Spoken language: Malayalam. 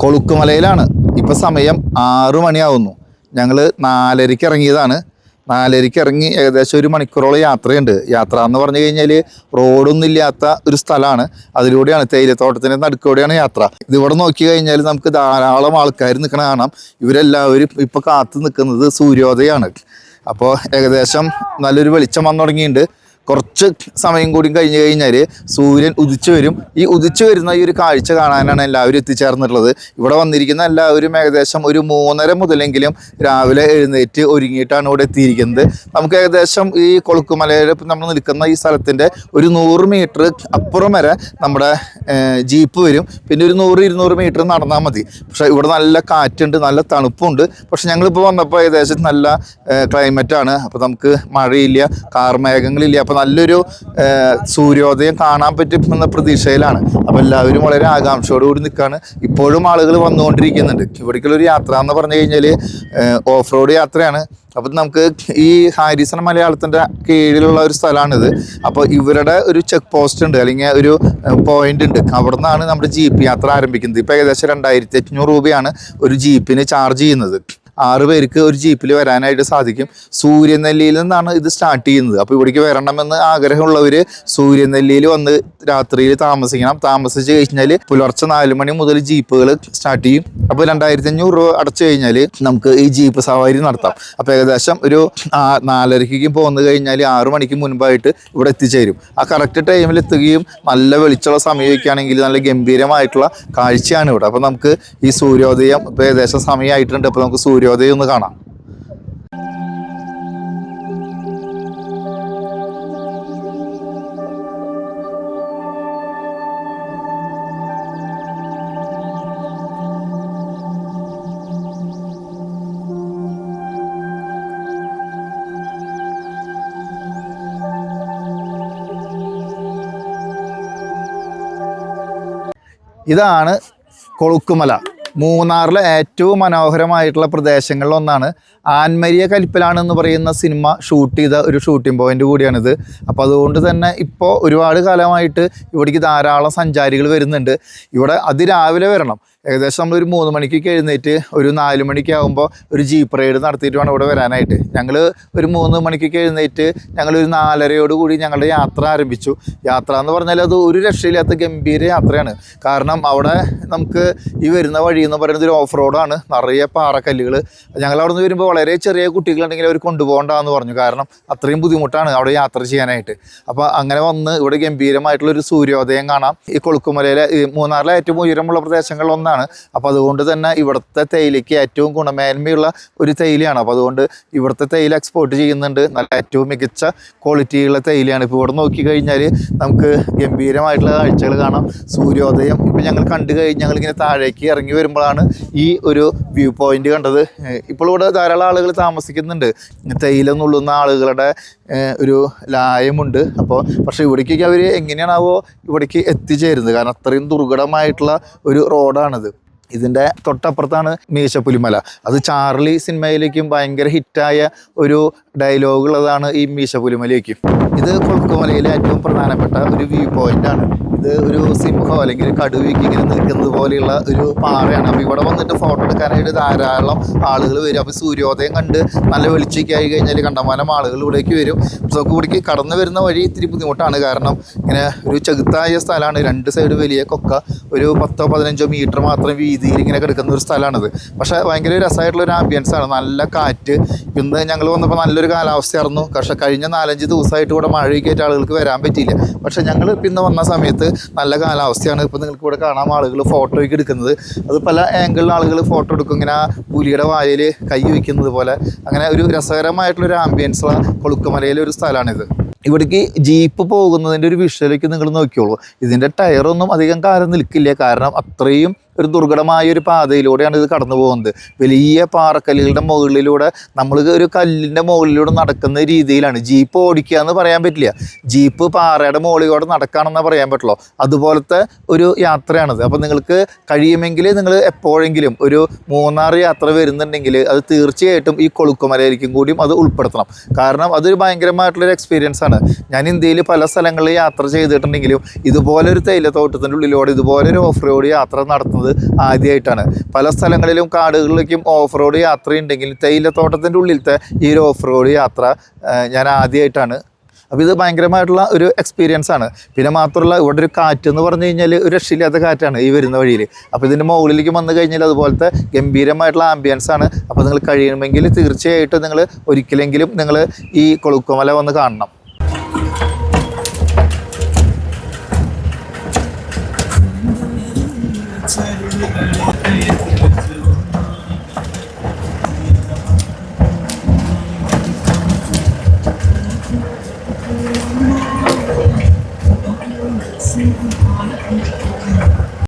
കൊളുക്കുമലയിലാണ്. ഇപ്പം സമയം 6 മണിയാവുന്നു. ഞങ്ങൾ 4:30-ക്ക് ഇറങ്ങിയതാണ്. 4:30-ക്ക് ഇറങ്ങി ഏകദേശം 1 മണിക്കൂറോളം യാത്രയുണ്ട്. യാത്ര എന്ന് പറഞ്ഞു കഴിഞ്ഞാൽ റോഡൊന്നും ഇല്ലാത്ത ഒരു സ്ഥലമാണ്. അതിലൂടെയാണ്, തേയിലത്തോട്ടത്തിൻ്റെ നടുക്കൂടെയാണ് യാത്ര. ഇതിവിടെ നോക്കി കഴിഞ്ഞാൽ നമുക്ക് ധാരാളം ആൾക്കാർ നിൽക്കണ കാണാം. ഇവരെല്ലാവരും ഇപ്പോൾ കാത്തു നിൽക്കുന്നത് സൂര്യോദയമാണ്. അപ്പോൾ ഏകദേശം നല്ലൊരു വെളിച്ചം വന്നു തുടങ്ങിയിട്ടുണ്ട്. കുറച്ച് സമയം കൂടി കഴിഞ്ഞ് കഴിഞ്ഞാൽ സൂര്യൻ ഉദിച്ചു വരും. ഈ ഉദിച്ചു വരുന്ന ഈ ഒരു കാഴ്ച കാണാനാണ് എല്ലാവരും എത്തിച്ചേർന്നിട്ടുള്ളത്. ഇവിടെ വന്നിരിക്കുന്ന എല്ലാവരും ഏകദേശം ഒരു 3:30 മുതലെങ്കിലും രാവിലെ എഴുന്നേറ്റ് ഒരുങ്ങിയിട്ടാണ് ഇവിടെ എത്തിയിരിക്കുന്നത്. നമുക്ക് ഏകദേശം ഈ കൊളുക്കുമലയിൽ നമ്മൾ നിൽക്കുന്ന ഈ സ്ഥലത്തിൻ്റെ ഒരു 100 മീറ്റർ അപ്പുറം വരെ നമ്മുടെ ജീപ്പ് വരും. പിന്നെ ഒരു 100-200 മീറ്റർ നടന്നാൽ മതി. പക്ഷേ ഇവിടെ നല്ല കാറ്റുണ്ട്, നല്ല തണുപ്പുണ്ട്. പക്ഷെ ഞങ്ങളിപ്പോൾ വന്നപ്പോൾ ഏകദേശം നല്ല ക്ലൈമറ്റാണ്. അപ്പോൾ നമുക്ക് മഴയില്ല, കാർമേഘങ്ങളില്ല. അപ്പോൾ നല്ലൊരു സൂര്യോദയം കാണാൻ പറ്റുമെന്ന പ്രതീക്ഷയിലാണ്. അപ്പോൾ എല്ലാവരും വളരെ ആകാംക്ഷയോടുകൂടി നിൽക്കുകയാണ്. ഇപ്പോഴും ആളുകൾ വന്നുകൊണ്ടിരിക്കുന്നുണ്ട്. ഇവിടേക്കുള്ളൊരു യാത്ര എന്ന് പറഞ്ഞു കഴിഞ്ഞാൽ ഓഫ് റോഡ് യാത്രയാണ്. അപ്പം നമുക്ക് ഈ ഹാരിസൺ മലയാളത്തിൻ്റെ കീഴിലുള്ള ഒരു സ്ഥലമാണിത്. അപ്പോൾ ഇവരുടെ ഒരു ചെക്ക് പോസ്റ്റ് ഉണ്ട്, അല്ലെങ്കിൽ ഒരു പോയിന്റ് ഉണ്ട്. അവിടെ നിന്നാണ് നമ്മുടെ ജീപ്പ് യാത്ര ആരംഭിക്കുന്നത്. ഇപ്പോൾ ഏകദേശം 2800 രൂപയാണ് ഒരു ജീപ്പിന് ചാർജ് ചെയ്യുന്നത്. 6 പേർക്ക് ഒരു ജീപ്പിൽ വരാനായിട്ട് സാധിക്കും. സൂര്യനെല്ലിയിൽ നിന്നാണ് ഇത് സ്റ്റാർട്ട് ചെയ്യുന്നത്. അപ്പോൾ ഇവിടേക്ക് വരണമെന്ന് ആഗ്രഹമുള്ളവർ സൂര്യനെല്ലിയിൽ വന്ന് രാത്രിയിൽ താമസിക്കണം. താമസിച്ച് കഴിഞ്ഞാൽ പുലർച്ചെ 4 മണി മുതൽ ജീപ്പുകൾ സ്റ്റാർട്ട് ചെയ്യും. അപ്പോൾ 2500 രൂപ അടച്ചു കഴിഞ്ഞാൽ നമുക്ക് ഈ ജീപ്പ് സവാരി നടത്താം. അപ്പോൾ ഏകദേശം ഒരു 4:30-ക്ക് പോന്നു കഴിഞ്ഞാൽ 6 മണിക്ക് മുൻപായിട്ട് ഇവിടെ എത്തിച്ചേരും. ആ കറക്റ്റ് ടൈമിൽ എത്തുകയും നല്ല വെളിച്ചമുള്ള സമയമൊക്കെയാണെങ്കിൽ നല്ല ഗംഭീരമായിട്ടുള്ള കാഴ്ചയാണ് ഇവിടെ. അപ്പോൾ നമുക്ക് ഈ സൂര്യോദയം ഇപ്പോൾ ഏകദേശം സമയമായിട്ടുണ്ട്. അപ്പോൾ നമുക്ക് സൂര്യോദയം ഒന്ന് കാണാം. ഇതാണ് കൊളുക്കുമല. മൂന്നാറിലെ ഏറ്റവും മനോഹരമായിട്ടുള്ള പ്രദേശങ്ങളിലൊന്നാണ്. ആൻമരിയ കലിപ്പിലാണെന്ന് പറയുന്ന സിനിമ ഷൂട്ട് ചെയ്ത ഒരു ഷൂട്ടിംഗ് പോയിന്റ് കൂടിയാണിത്. അപ്പോൾ അതുകൊണ്ട് തന്നെ ഇപ്പോൾ ഒരുപാട് കാലമായിട്ട് ഇവിടേക്ക് ധാരാളം സഞ്ചാരികൾ വരുന്നുണ്ട്. ഇവിടെ അതിരാവിലെ വരണം. ഏകദേശം നമ്മളൊരു 3 മണിക്കൊക്കെ എഴുന്നേറ്റ് ഒരു 4 മണിക്ക് ആകുമ്പോൾ ഒരു ജീപ്പ് റൈഡ് നടത്തിയിട്ട് വേണം ഇവിടെ വരാനായിട്ട്. ഞങ്ങൾ ഒരു 3 മണിക്കൊക്കെ എഴുന്നേറ്റ് ഞങ്ങളൊരു 4:30 ഞങ്ങളുടെ യാത്ര ആരംഭിച്ചു. യാത്ര എന്ന് പറഞ്ഞാൽ അത് ഒരു രക്ഷയില്ലാത്ത ഗംഭീര യാത്രയാണ്. കാരണം അവിടെ നമുക്ക് ഈ വരുന്ന വഴി എന്ന് പറയുന്നത് ഒരു ഓഫ് റോഡാണ്. നിറയെ പാറക്കല്ലുകൾ. ഞങ്ങളവിടെ നിന്ന് വരുമ്പോൾ വളരെ ചെറിയ കുട്ടികളുണ്ടെങ്കിൽ അവർ കൊണ്ടുപോകണ്ടെന്ന് പറഞ്ഞു. കാരണം അത്രയും ബുദ്ധിമുട്ടാണ് അവിടെ യാത്ര ചെയ്യാനായിട്ട്. അപ്പോൾ അങ്ങനെ വന്ന് ഇവിടെ ഗംഭീരമായിട്ടുള്ളൊരു സൂര്യോദയം കാണാം. ഈ കൊളുക്കുമലയിലെ മൂന്നാറിലെ ഏറ്റവും ഉയരമുള്ള പ്രദേശങ്ങളിലൊന്നാണ്. അപ്പോൾ അതുകൊണ്ട് തന്നെ ഇവിടുത്തെ തേയിലയ്ക്ക് ഏറ്റവും ഗുണമേന്മയുള്ള ഒരു തേയിലയാണ്. അപ്പോൾ അതുകൊണ്ട് ഇവിടുത്തെ തേയില എക്സ്പോർട്ട് ചെയ്യുന്നുണ്ട്. നല്ല ഏറ്റവും മികച്ച ക്വാളിറ്റിയുള്ള തേയിലയാണ്. ഇപ്പോൾ ഇവിടെ നോക്കിക്കഴിഞ്ഞാൽ നമുക്ക് ഗംഭീരമായിട്ടുള്ള കാഴ്ചകൾ കാണാം. സൂര്യോദയം ഇപ്പോൾ ഞങ്ങൾ കണ്ടു കഴിഞ്ഞ് ഞങ്ങളിങ്ങനെ താഴേക്ക് ഇറങ്ങി വരുമ്പോഴാണ് ഈ ഒരു വ്യൂ പോയിന്റ് കണ്ടത്. ഇപ്പോൾ ഇവിടെ ധാരാളം ആളുകൾ താമസിക്കുന്നുണ്ട്. തേയില നുള്ളുന്ന ആളുകളുടെ ഒരു ലായമുണ്ട്. അപ്പോൾ പക്ഷേ ഇവിടേക്കൊക്കെ അവർ എങ്ങനെയാണാവോ ഇവിടേക്ക് എത്തിച്ചേരുന്നത്? കാരണം അത്രയും ദുർഘടമായിട്ടുള്ള ഒരു റോഡാണിത്. ഇതിൻ്റെ തൊട്ടപ്പുറത്താണ് മീശപ്പുലിമല. അത് ചാർലി സിനിമയിലേക്കും ഭയങ്കര ഹിറ്റായ ഒരു ഡയലോഗ് ഉള്ളതാണ് ഈ മീശപ്പുലിമലയ്ക്ക്. ഇത് കൊളുക്കുമലയിലെ ഏറ്റവും പ്രധാനപ്പെട്ട ഒരു വ്യൂ പോയിൻ്റാണ്. ഇത് ഒരു സിംഹം അല്ലെങ്കിൽ കടുവയ്ക്ക് ഇങ്ങനെ നിൽക്കുന്നത് പോലെയുള്ള ഒരു പാറയാണ്. അപ്പോൾ ഇവിടെ വന്നിട്ട് ഫോട്ടോ എടുക്കാനായിട്ട് ധാരാളം ആളുകൾ വരും. അപ്പോൾ സൂര്യോദയം കണ്ട് നല്ല വെളിച്ചൊക്കെ ആയി കഴിഞ്ഞാൽ കണ്ടമാനം ആളുകൾ ഇവിടേക്ക് വരും. നമുക്ക് ഇവിടേക്ക് കടന്നു വരുന്ന വഴി ഇത്തിരി ബുദ്ധിമുട്ടാണ്. കാരണം ഇങ്ങനെ ഒരു ചെകുത്തായ സ്ഥലമാണ്. 2 സൈഡ് വലിയ കൊക്ക, ഒരു 10-15 മീറ്റർ മാത്രം വീതിയിൽ ഇങ്ങനെ കിടക്കുന്ന ഒരു സ്ഥലമാണിത്. പക്ഷേ ഭയങ്കര രസമായിട്ടുള്ളൊരു ആംബിയൻസ് ആണ്. നല്ല കാറ്റ്. ഇന്ന് ഞങ്ങൾ വന്നപ്പോൾ നല്ലൊരു കാലാവസ്ഥയായിരുന്നു. പക്ഷേ കഴിഞ്ഞ 4-5 ദിവസമായിട്ട് ഇവിടെ മഴയൊക്കെ ആയിട്ട് ആളുകൾക്ക് വരാൻ പറ്റിയില്ല. പക്ഷേ ഞങ്ങൾ പിന്നെ വന്ന സമയത്ത് നല്ല കാലാവസ്ഥയാണ്. ഇപ്പോൾ നിങ്ങൾക്ക് ഇവിടെ കാണാം ആളുകൾ ഫോട്ടോയൊക്കെ എടുക്കുന്നത്. അത് പല ആംഗിളിൽ ആളുകൾ ഫോട്ടോ എടുക്കും. ഇങ്ങനെ പുലിയുടെ വായിൽ കൈ വയ്ക്കുന്നത് പോലെ. അങ്ങനെ ഒരു രസകരമായിട്ടുള്ളൊരു ആംബിയൻസുള്ള കൊളുക്കുമലയിലെ ഒരു സ്ഥലമാണിത്. ഇവിടേക്ക് ജീപ്പ് പോകുന്നതിൻ്റെ ഒരു വിഷ്വലേക്ക് നിങ്ങൾ നോക്കിയോളൂ. ഇതിൻ്റെ ടയറൊന്നും അധികം കാലം നിൽക്കില്ല. കാരണം അത്രയും ഒരു ദുർഘടമായ ഒരു പാതയിലൂടെയാണ് ഇത് കടന്നു പോകുന്നത്. വലിയ പാറക്കല്ലുകളുടെ മുകളിലൂടെ നമ്മൾ ഒരു കല്ലിൻ്റെ മുകളിലൂടെ നടക്കുന്ന രീതിയിലാണ്. ജീപ്പ് ഓടിക്കുക എന്ന് പറയാൻ പറ്റില്ല. ജീപ്പ് പാറയുടെ മുകളിലൂടെ നടക്കുകയാണെന്നേ പറയാൻ പറ്റുള്ളൂ. അതുപോലത്തെ ഒരു യാത്രയാണിത്. അപ്പോൾ നിങ്ങൾക്ക് കഴിയുമെങ്കിൽ നിങ്ങൾ എപ്പോഴെങ്കിലും ഒരു മൂന്നാർ യാത്ര വരുന്നുണ്ടെങ്കിൽ അത് തീർച്ചയായിട്ടും ഈ കൊളുക്കുമലയിലേക്കും കൂടിയും അത് ഉൾപ്പെടുത്തണം. കാരണം അതൊരു ഭയങ്കരമായിട്ടുള്ളൊരു എക്സ്പീരിയൻസ് ആണ്. ഞാൻ ഇന്ത്യയിൽ പല സ്ഥലങ്ങളിൽ യാത്ര ചെയ്തിട്ടുണ്ടെങ്കിലും ഇതുപോലൊരു തേയിലത്തോട്ടത്തിൻ്റെ ഉള്ളിലൂടെ ഇതുപോലൊരു ഓഫ് റോഡ് യാത്ര നടത്തുന്നത് പോകുന്നത് ആദ്യമായിട്ടാണ്. പല സ്ഥലങ്ങളിലും കാടുകളിലേക്കും ഓഫ് റോഡ് യാത്രയുണ്ടെങ്കിൽ തേയിലത്തോട്ടത്തിൻ്റെ ഉള്ളിലത്തെ ഈ ഒരു ഓഫ് റോഡ് യാത്ര ഞാൻ ആദ്യമായിട്ടാണ്. അപ്പോൾ ഇത് ഭയങ്കരമായിട്ടുള്ള ഒരു എക്സ്പീരിയൻസ് ആണ്. പിന്നെ മാത്രമല്ല ഇവിടെ ഒരു കാറ്റ് എന്ന് പറഞ്ഞു കഴിഞ്ഞാൽ ഒരു രക്ഷയില്ലാത്ത കാറ്റാണ് ഈ വരുന്ന വഴിയിൽ. അപ്പോൾ ഇതിൻ്റെ മുകളിലേക്ക് വന്നു കഴിഞ്ഞാൽ അതുപോലത്തെ ഗംഭീരമായിട്ടുള്ള ആംബിയൻസ് ആണ്. അപ്പോൾ നിങ്ങൾ കഴിയണമെങ്കിൽ തീർച്ചയായിട്ടും നിങ്ങൾ ഒരിക്കലെങ്കിലും നിങ്ങൾ ഈ കൊളുക്കുമല വന്ന് കാണണം.